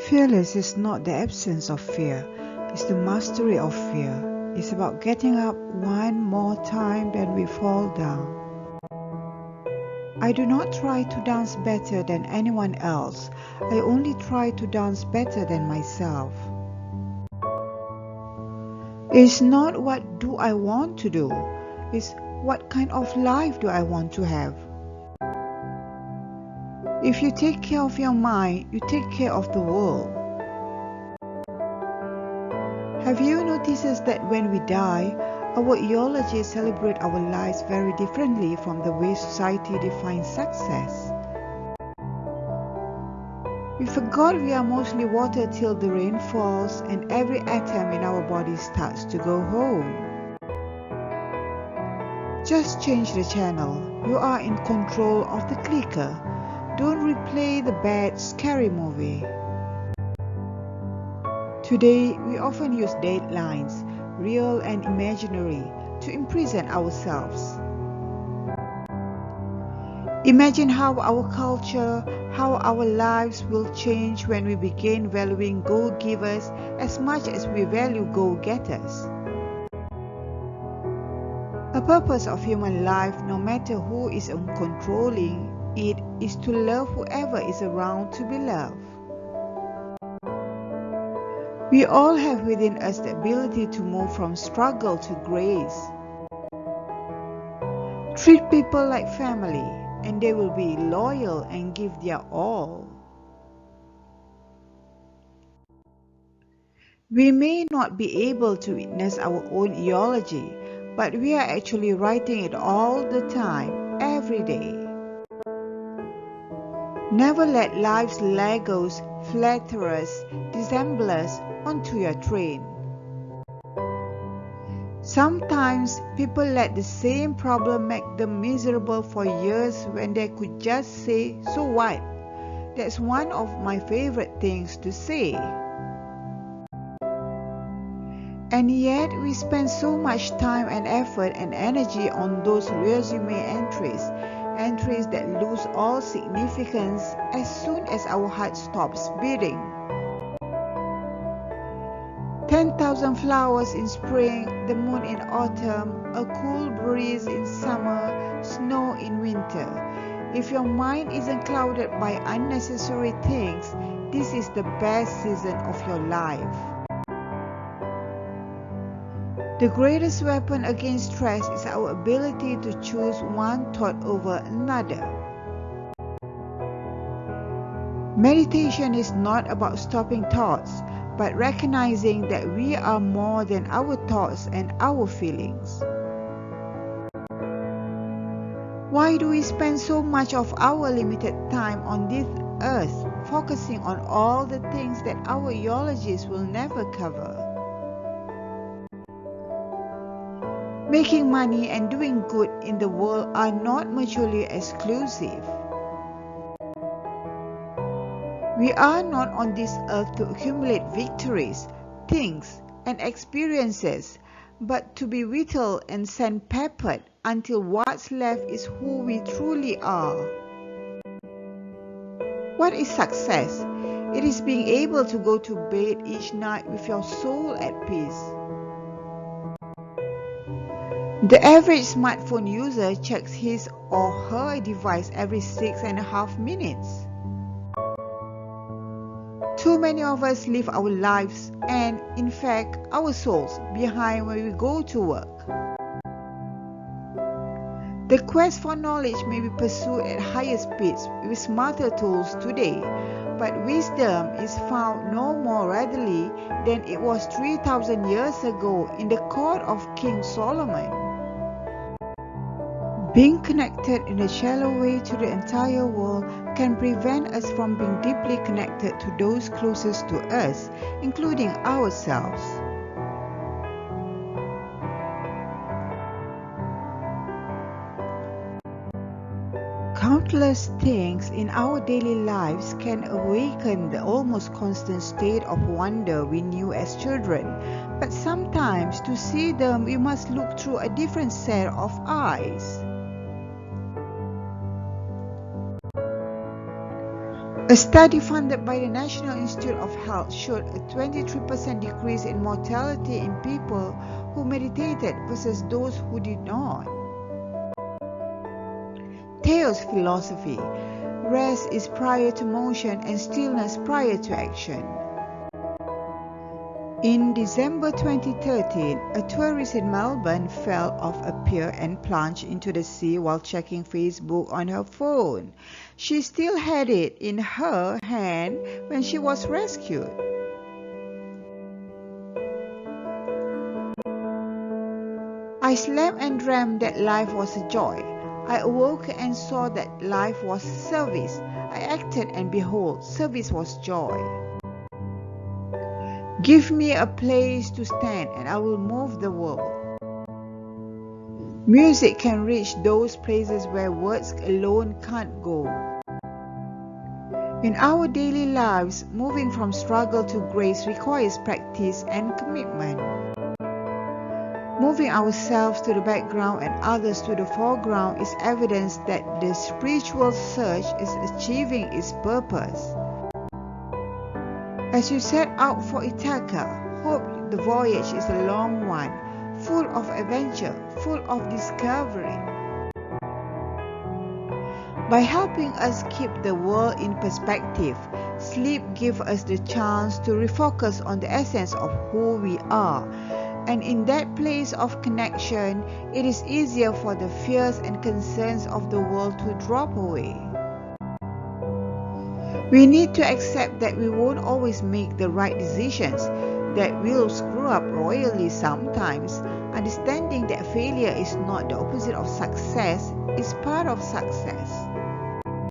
Fearless is not the absence of fear, it's the mastery of fear. It's about getting up one more time than we fall down. I do not try to dance better than anyone else. I only try to dance better than myself. It's not what do I want to do, it's what kind of life do I want to have. If you take care of your mind, you take care of the world. Have you noticed that when we die, our eulogies celebrate our lives very differently from the way society defines success? We forgot we are mostly water till the rain falls and every atom in our body starts to go home. Just change the channel. You are in control of the clicker. Don't replay the bad, scary movie. Today, we often use deadlines, real and imaginary, to imprison ourselves. Imagine how our culture, how our lives will change when we begin valuing goal-givers as much as we value goal-getters. A purpose of human life, no matter who is controlling it, is to love whoever is around to be loved. We all have within us the ability to move from struggle to grace. Treat people like family, and they will be loyal and give their all. We may not be able to witness our own eulogy, but we are actually writing it all the time, every day. Never let life's Legos, flatterers, dissemblers onto your train. Sometimes people let the same problem make them miserable for years when they could just say, "So what?" That's one of my favorite things to say. And yet we spend so much time and effort and energy on those resume entries that lose all significance as soon as our heart stops beating. 10,000 flowers in spring, the moon in autumn, a cool breeze in summer, snow in winter. If your mind isn't clouded by unnecessary things, this is the best season of your life. The greatest weapon against stress is our ability to choose one thought over another. Meditation is not about stopping thoughts, but recognizing that we are more than our thoughts and our feelings. Why do we spend so much of our limited time on this earth focusing on all the things that our eulogies will never cover? Making money and doing good in the world are not mutually exclusive. We are not on this earth to accumulate victories, things, and experiences, but to be whittled and sandpapered until what's left is who we truly are. What is success? It is being able to go to bed each night with your soul at peace. The average smartphone user checks his or her device every 6.5 minutes. Too many of us live our lives and, in fact, our souls behind when we go to work. The quest for knowledge may be pursued at higher speeds with smarter tools today, but wisdom is found no more readily than it was 3,000 years ago in the court of King Solomon. Being connected in a shallow way to the entire world can prevent us from being deeply connected to those closest to us, including ourselves. Countless things in our daily lives can awaken the almost constant state of wonder we knew as children, but sometimes to see them we must look through a different set of eyes. A study funded by the National Institute of Health showed a 23% decrease in mortality in people who meditated versus those who did not. Theo's philosophy: rest is prior to motion and stillness prior to action. In December 2013, a tourist in Melbourne fell off a pier and plunged into the sea while checking Facebook on her phone. She still had it in her hand when she was rescued. I slept and dreamt that life was a joy. I awoke and saw that life was service. I acted and behold, service was joy. Give me a place to stand and I will move the world. Music can reach those places where words alone can't go. In our daily lives, moving from struggle to grace requires practice and commitment. Moving ourselves to the background and others to the foreground is evidence that the spiritual search is achieving its purpose. As you set out for Ithaca, hope the voyage is a long one, full of adventure, full of discovery. By helping us keep the world in perspective, sleep gives us the chance to refocus on the essence of who we are. And in that place of connection, it is easier for the fears and concerns of the world to drop away. We need to accept that we won't always make the right decisions, that we'll screw up royally sometimes. Understanding that failure is not the opposite of success is part of success.